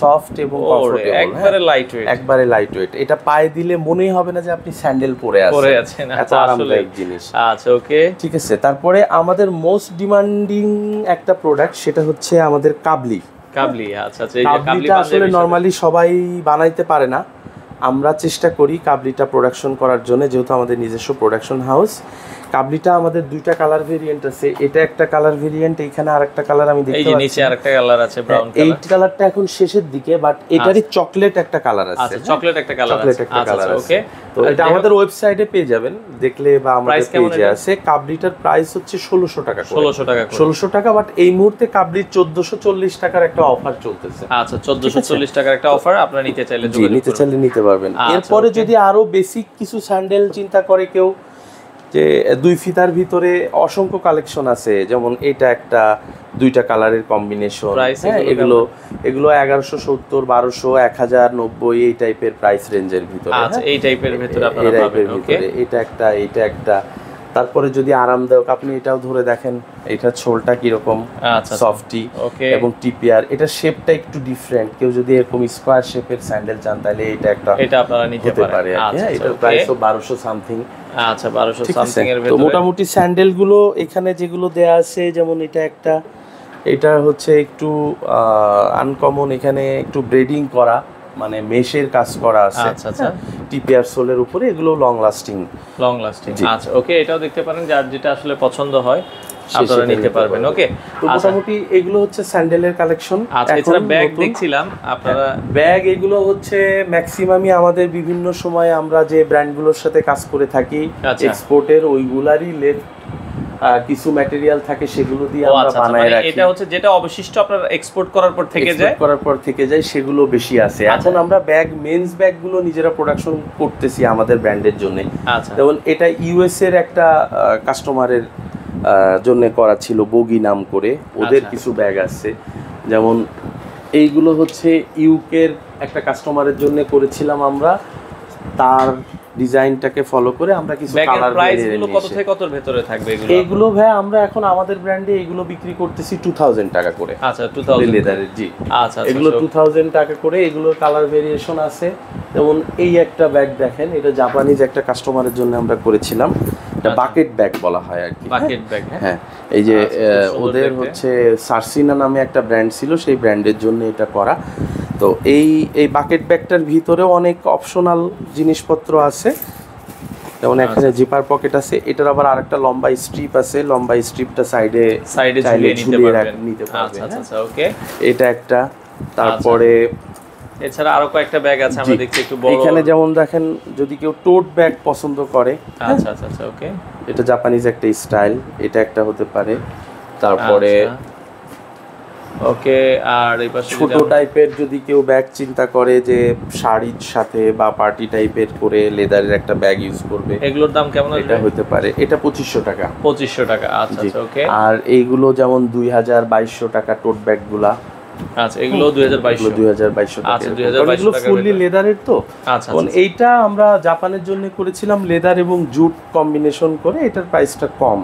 সফট এবং কমফোর্টেবল, একবারে লাইট ওয়েট, একবারে লাইট ওয়েট। এটা পায়ে দিলে মনেই হবে না যে আপনি স্যান্ডেল পরে আছেন। এত আরামদায়ক জিনিস। আচ্ছা, ওকে, ঠিক আছে। তারপরে আমাদের মোস্ট ডিমান্ডিং একটা প্রোডাক্ট, সেটা হচ্ছে আমাদের কাবলি। আচ্ছা আচ্ছা, এই যে কাবলিটা আসলে নরমালি সবাই বানাইতে পারে না। আমরা চেষ্টা করি কাবলিটা প্রোডাকশন করার জন্য, যেহেতু আমাদের নিজস্ব প্রোডাকশন হাউস। কাবলিটা আমাদের দুইটা কালার ভেরিয়েন্ট আছে। এটা একটা কালার ভেরিয়েন্ট, এখানে আরেকটা কালার আমি দেখতে পাচ্ছি। এই যে নিচে আরেকটা কালার আছে, ব্রাউন কালার। এই কালারটা এখন শেষের দিকে, বাট এটারই চকলেট একটা কালার আছে। আচ্ছা, চকলেট একটা কালার আছে। আচ্ছা, ওকে, তো এটা আমাদের ওয়েবসাইটে পেয়ে যাবেন দেখলে, বা আমাদের পেজে আছে। কাবলিটার প্রাইস হচ্ছে 1600 টাকা করে। 1600 টাকা, বাট এই মুহূর্তে কাবলির 1440 টাকার একটা অফার চলতেছে। আচ্ছা, 1440 টাকার একটা অফার, আপনারা নিতে চাইলে নিতে পারবেন। এরপরে যদি আরো বেসিক কিছু স্যান্ডেল চিন্তা করে কেউ, যে দুই ফিতার ভিতরে অসংখ্য কালেকশন আছে, যেমন এটা একটা দুইটা কালারের কম্বিনেশন। এগুলো 1170, 1200, 1090 এই টাইপের প্রাইস রেঞ্জের ভিতরে। আচ্ছা, এই টাইপের ভিতরে আপনারা পাবেন। ওকে, এটা একটা। তারপরে যদি আরামদায়ক, আপনি এটাও ধরে দেখেন, এটা সোলটা কিরকম সফটি এবং টিপিআর। এটা শেপটা একটু ডিফারেন্ট। কেউ যদি এরকম স্কয়ার শেপের স্যান্ডেল চান, তাহলে এটা আপনারা নিতে পারেন। এটার প্রাইসও 1200 সামথিং। আচ্ছা, 1200 সামথিং এর ভিতরে। তো মোটামুটি স্যান্ডেল গুলো এখানে যেগুলো দেয়া আছে, যেমন এটা একটা, এটা হচ্ছে একটু আনকমন, এখানে একটু ব্রেডিং করা, মানে মেশের কাজ করা আছে। আচ্ছা আচ্ছা, টিপিআর সোলের উপরে, এগুলো লং লাস্টিং। আচ্ছা, ওকে, এটাও দেখতে পারেন, যার যেটা আসলে পছন্দ হয় আপনারা নিতে পারবেন। ওকে, তো মোটামুটি এগুলো হচ্ছে স্যান্ডেলের কালেকশন। আচ্ছা, এছাড়া ব্যাগ দেখছিলাম আপনারা। ব্যাগ এগুলো হচ্ছে ম্যাক্সিমামই আমাদের বিভিন্ন সময় আমরা যে ব্র্যান্ডগুলোর সাথে কাজ করে থাকি এক্সপোর্টের, ওইগুলারই কিছু ম্যাটেরিয়াল থাকে, সেগুলো দিয়ে আমরা বানায় রাখি। এটা হচ্ছে যেটা অবশিষ্ট আপনারা এক্সপোর্ট করার পর থেকে যায়, সেগুলো বেশি আছে। এখন আমরা ব্যাগ, মেন্স ব্যাগগুলো নিজেরা প্রোডাকশন করতেছি আমাদের ব্র্যান্ডের জন্য। যেমন এটা ইউএস এর একটা কাস্টমারের জন্য করা ছিল, বগি নাম করে, ওদের কিছু ব্যাগ আছে। যেমন এইগুলো হচ্ছে ইউকের একটা কাস্টমারের জন্য করেছিলাম আমরা, তার ডিজাইনটাকে ফলো করে আমরা কিছু কালার। প্রাইসগুলো কত থেকে কতর ভিতরে থাকবে এগুলো? এগুলো ভাই আমরা এখন আমাদের ব্র্যান্ডে এগুলো বিক্রি করতেছি 2000 টাকা করে। আচ্ছা, 2000 লেদারের। জি, আচ্ছা, এগুলো 2000 টাকা করে। এগুলোর কালার ভেরিয়েশন আছে। যেমন এই একটা ব্যাগ দেখেন, এটা জাপানিজ একটা কাস্টমারের জন্য আমরা করেছিলাম। এটা বাকেট ব্যাগ বলা হয় আর কি। বাকেট ব্যাগ, হ্যাঁ। এই যে ওদের হচ্ছে সার্সিনা নামে একটা ব্র্যান্ড ছিল, সেই ব্র্যান্ডের জন্য এটা করা। তো এই বাকেট ব্যাগটার ভিতরেও অনেক অপশনাল জিনিসপত্র আছে। যেমন এখানে জিপার পকেট আছে। এটার আবার আরেকটা লম্বা স্ট্রিপ আছে। লম্বা স্ট্রিপটা সাইডে ঝুলিয়ে নিতে পারবেন। আচ্ছা, ওকে, এটা একটা। তারপরে এছাড়া আরো কয়েকটা ব্যাগ আছে আমরা দেখছি একটু বড়। এখানে যেমন দেখেন, যদি কেউ টোট ব্যাগ পছন্দ করে, আচ্ছা আচ্ছা আচ্ছা, ওকে, এটা জাপানিজ একটা স্টাইল, এটা একটা হতে পারে। তারপরে ওকে, আর এই পাশে ছোট টাইপের যদি কেউ ব্যাগ চিন্তা করে যে শাড়ির সাথে বা পার্টি টাইপের করে লেদারের একটা ব্যাগ ইউজ করবে, এগুলোর দাম কেমন? এটা হতে পারে, এটা 2500 টাকা। 2500 টাকা, আচ্ছা আচ্ছা, ওকে। আর এইগুলো যেমন 2000-2200 টাকা টোট ব্যাগগুলা, আচ্ছা, এগুলো 2200 টাকা। আচ্ছা, 2200 টাকা। ফুললি লেদারের তো। আচ্ছা, এইটা আমরা জাপানের জন্য করেছিলাম লেদার এবং জুট কম্বিনেশন করে, এটার প্রাইসটা কম।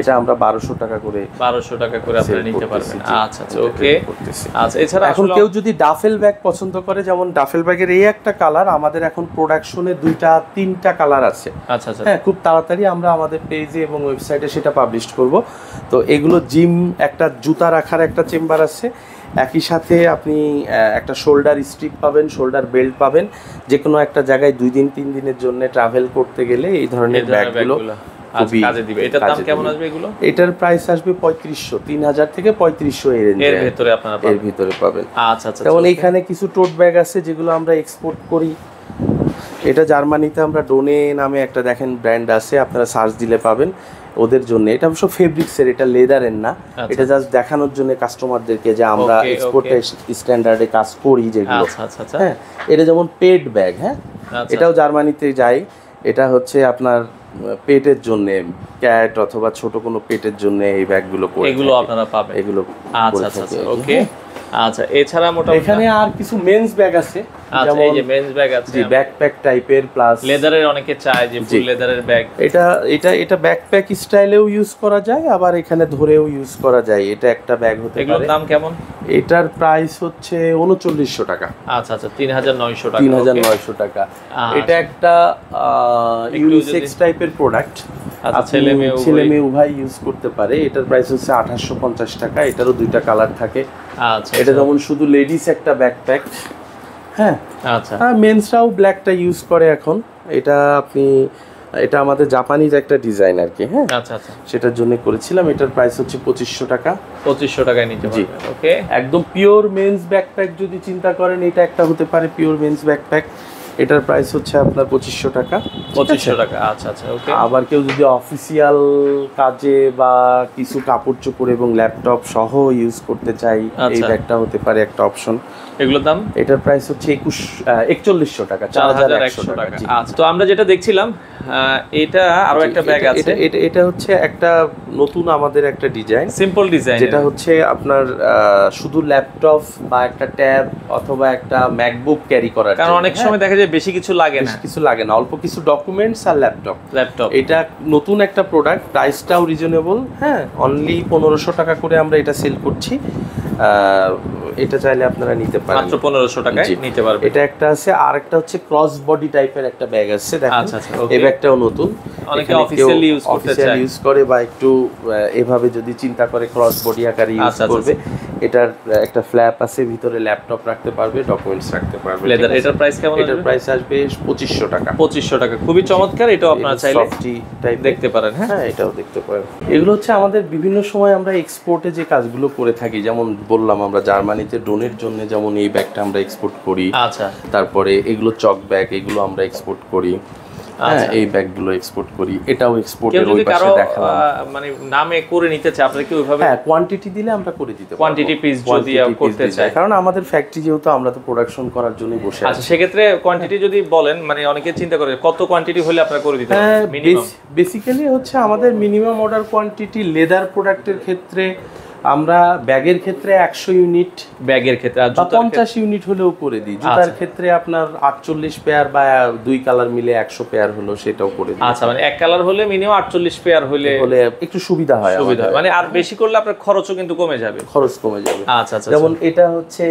এটা আমরা 1200 টাকা করে আপনারা নিতে পারবেন। আচ্ছা আচ্ছা, ওকে। আচ্ছা, এছাড়া এখন কেউ যদি ডাফেল ব্যাগ পছন্দ করে, যেমন ডাফেল ব্যাগের এই একটা কালার, আমাদের এখন প্রোডাকশনে 2-3টা কালার আছে। আচ্ছা আচ্ছা, হ্যাঁ, খুব তাড়াতাড়ি আমরা আমাদের পেজে এবং ওয়েবসাইটে সেটা পাবলিশ করব। তো এগুলো জিম, একটা জুতা রাখার একটা চেম্বার আছে, একই সাথে আপনি একটা শোল্ডার স্ট্রিপ পাবেন, শোল্ডার বেল্ট পাবেন। যে কোনো একটা জায়গায় 2-3 দিনের জন্য ট্রাভেল করতে গেলে এই ধরনের ব্যাগগুলো কাজে দিবে। এটার দাম কেমন আসবে এগুলো? এটার প্রাইস আসবে 3500, 3000 থেকে 3500 এর ভিতরে আপনারা পাবেন। আচ্ছা আচ্ছা, যেমন এইখানে কিছু টোট ব্যাগ আছে যেগুলো আমরা এক্সপোর্ট করি। এটা জার্মানিতে আমরা ডোনে নামে একটা দেখেন ব্র্যান্ড আছে, আপনারা সার্চ দিলে পাবেন ওদের জন্য। এটা অবশ্য ফেব্রিক্সের, এটা লেদারের না। এটা জাস্ট দেখানোর জন্য কাস্টমারদেরকে যে আমরা এক্সপোর্ট স্ট্যান্ডার্ডে কাজ করি যেগুলো। হ্যাঁ, এটা যেমন পেট ব্যাগ। হ্যাঁ, এটাও জার্মানিতে যায়। এটা হচ্ছে আপনার পেটের জন্য, ক্যাট অথবা ছোট কোনো পেটের জন্য এই ব্যাগগুলো করে, এগুলো আপনারা পাবেন এগুলো। আচ্ছা আচ্ছা, ওকে। আচ্ছা, এছাড়া মোটামুটি এখানে আর কিছু মেন্স ব্যাগ আছে। আচ্ছা, এই যে মেন্স ব্যাগ আছে, জি, ব্যাকপ্যাক টাইপের প্লাস লেদারের, অনেকে চায় যে ফুল লেদারের ব্যাগ। এটা ব্যাকপ্যাক স্টাইলেও ইউজ করা যায়, আবার এখানে ধরেও ইউজ করা যায়। এটা একটা ব্যাগ হতে পারে। এগুলোর দাম কেমন? এটার প্রাইস হচ্ছে 3900 টাকা। আচ্ছা আচ্ছা, 3900 টাকা। 3900 টাকা। এটা একটা ইউনিসেক্স টাইপের প্রোডাক্ট। আচ্ছা, ছেলে মেয়ে উভয় ইউজ করতে পারে। এটার প্রাইস হচ্ছে 2850 টাকা। এটারও 2টা কালার থাকে। আচ্ছা, এটা যেমন শুধু লেডিস একটা ব্যাকপ্যাক। হ্যাঁ, আচ্ছা, মেন্সরাও ব্ল্যাকটা ইউজ করে এখন। এটা আমাদের জাপানিজ একটা ডিজাইন আর কি। হ্যাঁ, আচ্ছা আচ্ছা, সেটার জন্য করেছিলাম। এটার প্রাইস হচ্ছে 2500 টাকা। 2500 টাকায় নিতে পারবেন। ওকে, একদম পিওর মেন্স ব্যাকপ্যাক যদি চিন্তা করেন, এটা একটা হতে পারে পিওর মেন্স ব্যাকপ্যাক। এটার প্রাইস হচ্ছে আপনার 2500 টাকা। 2500 টাকা। আচ্ছা আচ্ছা, ওকে। আবার কেউ যদি অফিসিয়াল কাজে বা কিছু কাপড় চোপড় এবং ল্যাপটপ সহ ইউজ করতে চাই, এই ব্যাগটা হতে পারে একটা অপশন। এগুলোর দাম? এটার প্রাইস হচ্ছে 4100 টাকা, 4100 টাকা। আচ্ছা, তো আমরা যেটা দেখছিলাম, এটা আরো একটা ব্যাগ আছে। এটা হচ্ছে একটা নতুন আমাদের একটা ডিজাইন, সিম্পল ডিজাইন, যেটা হচ্ছে আপনার শুধু ল্যাপটপ বা একটা ট্যাব অথবা একটা ম্যাকবুক ক্যারি করার, কারণ অনেক সময় দেখা যায় বেশি কিছু লাগে না, অল্প কিছু ডকুমেন্টস আর ল্যাপটপ। এটা নতুন একটা প্রোডাক্ট, প্রাইসটাও রিজনেবল। হ্যাঁ, অনলি 1500 টাকা করে আমরা এটা সেল করছি। এটা চাইলে আপনারা নিতে পারেন, মাত্র 1500 টাকায় নিতে পারবেন। এটা একটা আছে, আর একটা হচ্ছে ক্রস বডি টাইপের একটা ব্যাগ আছে দেখেন। এই ব্যাগটাও নতুন, অনেকে অফিসিয়ালি ইউজ করতে চায়, ইউজ করে বা একটু এভাবে যদি চিন্তা করে ক্রস বডি আকারে ইউজ করবে। এটার একটা ফ্ল্যাপ আছে, ভিতরে ল্যাপটপ রাখতে পারবে, ডকুমেন্টস রাখতে পারবে। লেদার। এটার প্রাইস কেমন? এটার প্রাইস আসবে 2500 টাকা। 2500 টাকা, খুবই চমৎকার। এটাও আপনারা চাইলে সফটি টাইপ দেখতে পারেন। হ্যাঁ, এটাও দেখতে পারেন। এগুলো হচ্ছে আমাদের বিভিন্ন সময় আমরা এক্সপোর্টে যে কাজগুলো করে থাকি, যেমন বললাম আমরা জার্মানিতে ড্রোনের জন্য যেমন এই ব্যাগটা আমরা এক্সপোর্ট করি। আচ্ছা, তারপরে এগুলো চক ব্যাগ, এগুলো আমরা এক্সপোর্ট করি। হ্যাঁ, এই ব্যাগগুলো এক্সপোর্ট করি। এটাও এক্সপোর্টের ওই পাশে দেখালাম। মানে নামে করে নিতে চাই, আপনারা কি ওইভাবে? হ্যাঁ, কোয়ান্টিটি দিলে আমরা করে দিতে পারবো। কোয়ান্টিটি পিস যদি করতে চাই, কারণ আমাদের ফ্যাক্টরি যেহেতু, আমরা তো প্রোডাকশন করার জন্যই বসে আছি। আচ্ছা, সেক্ষেত্রে কোয়ান্টিটি যদি বলেন, মানে অনেকে চিন্তা করে কত কোয়ান্টিটি হলে আপনারা করে দিতে পারবেন মিনিমাম? বেসিক্যালি হচ্ছে আমাদের মিনিমাম অর্ডার কোয়ান্টিটি লেদার প্রোডাক্টের ক্ষেত্রে আমরা ব্যাগের ক্ষেত্রে 100 ইউনিট, ব্যাগের ক্ষেত্রে আর 50 ইউনিট হলেও করে দিই। জুতার ক্ষেত্রে আপনার 48 পেয়ার বা 2 কালার মিলে 100 পেয়ার হলো, সেটাও করে দিই। আচ্ছা, মানে এক কালার হলে মিনিমাম 48 পেয়ার হলে একটু সুবিধা হয়। মানে আর বেশি করলে আপনার খরচও কিন্তু কমে যাবে। আচ্ছা আচ্ছা, যেমন এটা হচ্ছে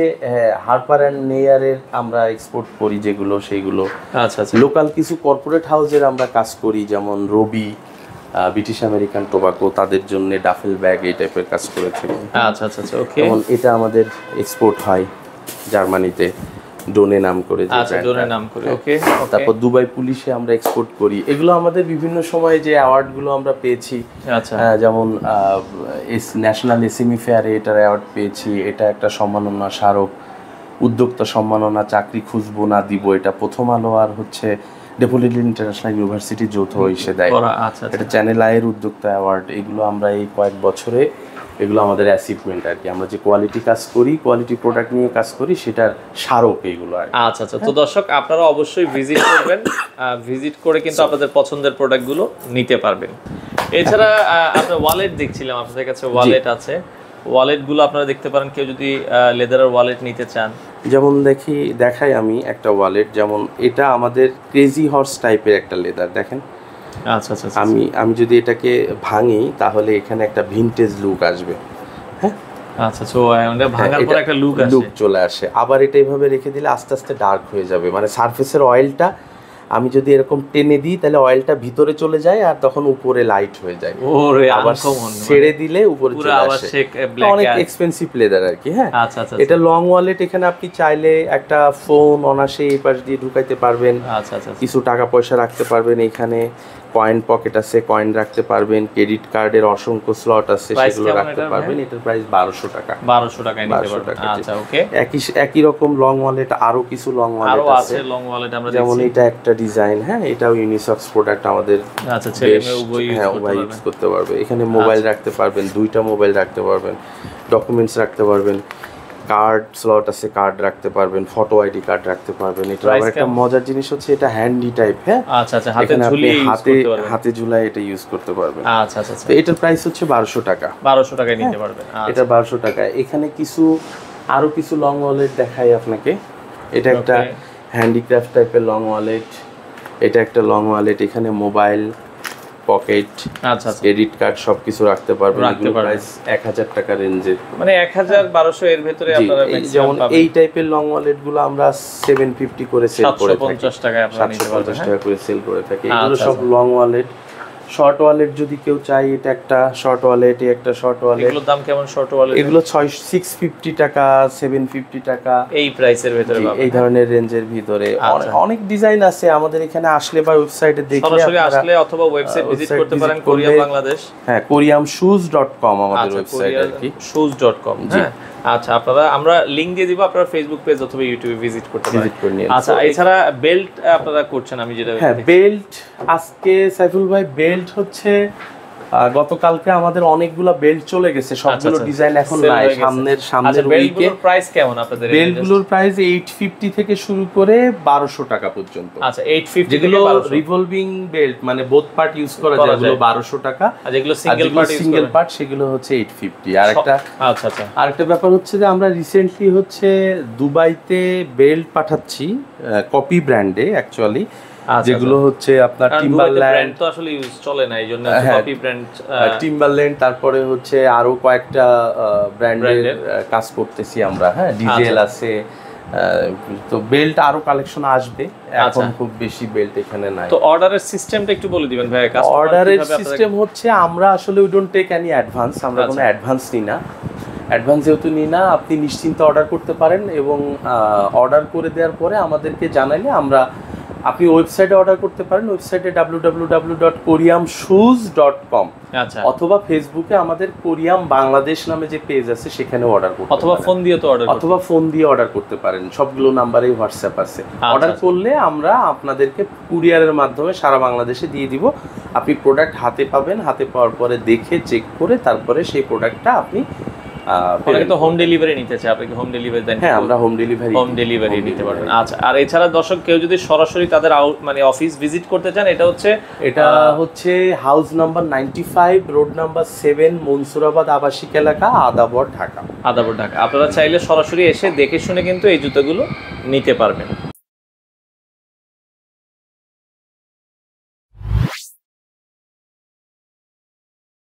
হারপার অ্যান্ড নেয়ারের আমরা এক্সপোর্ট করি যেগুলো, সেইগুলো। আচ্ছা আচ্ছা, লোকাল কিছু কর্পোরেট হাউসের আমরা কাজ করি, যেমন রবি, ব্রিটিশ আমেরিকান টোবাকো, তাদের জন্য ডাফেল ব্যাগ এই টাইপের কাজ করে থাকি। আচ্ছা আচ্ছা, ওকে। যেমন এটা আমাদের এক্সপোর্ট হয় জার্মানিতে, ডোনে নাম করে। আচ্ছা, ডোনে নাম করে, ওকে। তারপর দুবাই পুলিশে আমরা এক্সপোর্ট করি। এগুলো আমাদের বিভিন্ন সময়ে যে অ্যাওয়ার্ডগুলো আমরা পেয়েছি, আচ্ছা, যেমন ন্যাশনাল এসএমই ফেয়ারে এটার অ্যাওয়ার্ড পেয়েছি। এটা একটা সম্মাননা, স্মারক উদ্যোক্তা সম্মাননা, চাকরি খুঁজবো না দিব, এটা প্রথম আলো আর হচ্ছে ডেফোডিল ইন্টারন্যাশনাল ইউনিভার্সিটি যৌথ হিসেবে দেয়। এটা চ্যানেল আয়ের উদ্যোক্তা অ্যাওয়ার্ড। এগুলো আমরা এই কয়েক বছরে, এগুলো আমাদের অ্যাচিভমেন্ট আর কি। আমরা যে কোয়ালিটি কাজ করি, কোয়ালিটি প্রোডাক্ট নিয়ে কাজ করি, সেটার স্মারক এইগুলো আর। আচ্ছা আচ্ছা, তো দর্শক আপনারা অবশ্যই ভিজিট করবেন, ভিজিট করে কিন্তু আপনাদের পছন্দের প্রোডাক্টগুলো নিতে পারবেন। এছাড়া আপনার ওয়ালেট দেখছিলাম, আপনাদের কাছে ওয়ালেট আছে। ওয়ালেটগুলো আপনারা দেখতে পারেন, কেউ যদি লেদারের ওয়ালেট নিতে চান। যেমন দেখাই আমি একটা ওয়ালেট, যেমন এটা আমাদের ক্রেজি হর্স টাইপের একটা লেদার, দেখেন। আচ্ছা আচ্ছা, আমি যদি এটাকে ভাঙি তাহলে এখানে একটা ভিনটেজ লুক আসবে। হ্যাঁ আচ্ছা, সো এটা ভাঙার পর একটা লুক চলে আসে। আবার এটা এইভাবে রেখে দিলে আস্তে আস্তে ডার্ক হয়ে যাবে, মানে সারফেসের অয়েলটা আমি যদি এরকম টেনে দিই তাহলে অয়েলটা ভিতরে চলে যায় আর তখন উপরে লাইট হয়ে যায়। আবার ছেড়ে দিলে উপরে চলে আসে। অনেক এক্সপেন্সিভ লেদার আর কি। হ্যাঁ, এটা লং ওয়ালেট, এখানে আপনি চাইলে একটা ফোন অনাসে এই পাশ দিয়ে ঢুকাইতে পারবেন। কিছু টাকা পয়সা রাখতে পারবেন। এখানে কয়েন পকেট আছে, কয়েন রাখতে পারবেন। ক্রেডিট কার্ডের অসংখ্য স্লট আছে, সেগুলো রাখতে পারবেন। এটার প্রাইস 1200 টাকা। 1200 টাকায় নিতে পারবেন। আচ্ছা, ওকে। একই রকম লং ওয়ালেট আরো কিছু লং ওয়ালেট আছে। লং ওয়ালেট আমরা যেমন এটা একটা ডিজাইন। হ্যাঁ, এটাও ইউনিসক্স প্রোডাক্ট আমাদের। আচ্ছা, ছেলে মেয়ে উভয় ইউজ করতে পারবে। এখানে মোবাইল রাখতে পারবেন, 2টা মোবাইল রাখতে পারবেন, ডকুমেন্টস রাখতে পারবেন, কার্ড স্লট আছে, কার্ড রাখতে পারবেন, ফটো আইডি কার্ড রাখতে পারবেন। এটা আবার একটা মজার জিনিস হচ্ছে এটা হ্যান্ডি টাইপ। হ্যাঁ, আচ্ছা আচ্ছা, হাতে ঝুলায় এটা ইউজ করতে পারবেন। আচ্ছা আচ্ছা, তো এটার প্রাইস হচ্ছে 1200 টাকা। 1200 টাকায় নিতে পারবেন। এটা 1200 টাকা। এখানে আরো কিছু লং ওয়ালেট দেখাই আপনাকে। এটা একটা হ্যান্ডিক্রাফট টাইপের লং ওয়ালেট। এটা একটা লং ওয়ালেট, এখানে মোবাইল, পকেট, ক্রেডিট কার্ড সবকিছু রাখতে পারবেন। এগুলো প্রাইস 1000 টাকা রেঞ্জে, মানে 1000-1200 এর ভিতরে আপনারা যেমন এই টাইপের লং ওয়ালেট গুলো আমরা 750 করে সেল করে থাকি। 750 টাকায় আপনারা নিতে পারবেন। 750 টাকা করে সেল করে থাকি। এগুলো সব লং ওয়ালেট। শর্ট ওয়ালেট যদি কেউ চাই, এটা একটা শর্ট ওয়ালেট, একটা শর্ট ওয়ালেট। এগুলোর দাম কেমন শর্ট ওয়ালেট? এগুলো 650 টাকা, 750 টাকা এই প্রাইসের ভিতরে পাবেন। এই ধরনের রেঞ্জের ভিতরে অনেক ডিজাইন আছে। আমাদের এখানে আসলে বা ওয়েবসাইটে দেখলে, সরাসরি আসলে অথবা ওয়েবসাইট ভিজিট করতে পারেন, কোরিয়াম বাংলাদেশ। হ্যাঁ, koreamshoes.com আমাদের ওয়েবসাইট আর কি, shoes.com। হ্যাঁ, আচ্ছা, আমরা লিংক দিয়ে দিব, আপনারা ফেসবুক পেজ অথবা ইউটিউবে ভিজিট করতে পারেন। আচ্ছা, এছাড়া বেল্ট আপনারা করছেন, আমি যেটা। হ্যাঁ, বেল্ট আজকে সাইফুল ভাই বেল্ট হচ্ছে গতকালকে আমাদের অনেকগুলো বেল্ট চলে গেছে, সবগুলো ডিজাইন এখন নাই। সামনের উইকে প্রাইস কেমন আপনাদের? বেল্টগুলোর প্রাইস 850 থেকে শুরু করে 1200 টাকা পর্যন্ত। আচ্ছা, 850 যেগুলো রিভলভিং বেল্ট, মানে বোথ পার্ট ইউজ করা যায়, ওগুলো 1200 টাকা। আর যেগুলো সিঙ্গেল পার্ট সেগুলো হচ্ছে 850। আরেকটা ব্যাপার হচ্ছে যে আমরা রিসেন্টলি হচ্ছে দুবাইতে বেল্ট পাঠাচ্ছি কপি ব্র্যান্ডে অ্যাকচুয়ালি, যেগুলো হচ্ছে আপনার টিম্বারল্যান্ড তো আসলে ইউজ চলে না, এইজন্য কপি ব্র্যান্ড টিম্বারল্যান্ড, তারপরে হচ্ছে আরো কয়েকটা ব্র্যান্ডের কাজ করতেছি আমরা। হ্যাঁ, ডিজেল আছে। তো বেল্ট আরো কালেকশন আসবে, এখন খুব বেশি বেল্ট এখানে নাই। তো অর্ডারের সিস্টেমটা একটু বলে দিবেন ভাই। অর্ডারের সিস্টেম হচ্ছে আমরা আসলে we don't take any advance. আমরা কোনো অ্যাডভান্স নিই না। অ্যাডভান্স যেহেতু নিই না, আপনি নিশ্চিন্তে অর্ডার করতে পারেন এবং অর্ডার করে দেওয়ার পরে আমাদেরকে জানাইলে আপনি ওয়েবসাইটে অর্ডার করতে পারেন। ওয়েবসাইটে www.koreamshoes.com, অথবা ফেসবুকে আমাদের কোরিয়াম বাংলাদেশ নামে যে পেজ আছে সেখানে অর্ডার করতে পারেন, অথবা ফোন দিয়ে অর্ডার করতে পারেন। সবগুলো নাম্বারেই হোয়াটসঅ্যাপ আছে। অর্ডার করলে আমরা আপনাদেরকে কুরিয়ারের মাধ্যমে সারা বাংলাদেশে দিয়ে দিব। আপনি প্রোডাক্ট হাতে পাবেন, হাতে পাওয়ার পরে দেখে চেক করে তারপরে সেই প্রোডাক্টটা আপনি হোম ডেলিভারি নিতে চাই, আপনি হোম ডেলিভারি দেন? হ্যাঁ, আমরা হোম ডেলিভারি দিতে পারবেন। আচ্ছা, আর এছাড়া দর্শক কেউ যদি সরাসরি তাদের মানে অফিস ভিজিট করতে চান, এটা হচ্ছে house number 95, road number 7, Mansurabad আবাসিক এলাকা, আদাবর, ঢাকা। আপনারা চাইলে সরাসরি এসে দেখে শুনে কিন্তু এই জুতোগুলো নিতে পারবেন।